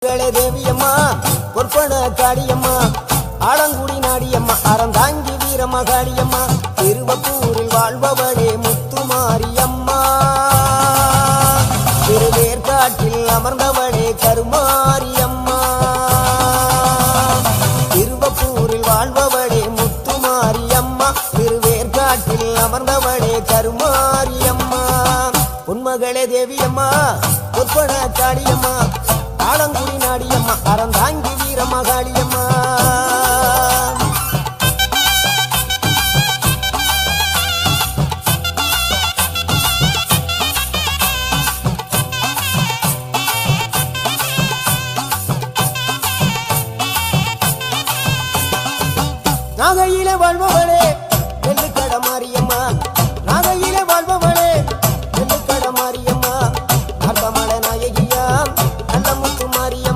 தேவியம்மா பொற்பன காடியம்மா ஆலங்குடி நாடியம்மா அறந்தாங்கி வீரமகாளியம்மா திருவப்பூரில் வாழ்பவளே முத்துமாரியம்மா திருவேற்காட்டில் அமர்ந்தவளே கருமாரியம்மா திருவப்பூரில் வாழ்பவளே முத்துமாரியம்மா திருவேற்காட்டில் அமர்ந்தவளே கருமாரியம்மா உன்மகளே தேவியம்மா பொற்பன காடியம்மா ஆலங்குடி நாடியம்மா அறந்தாங்கி வீரமகாளியம்மா நாகையிலே வாழ்பவளே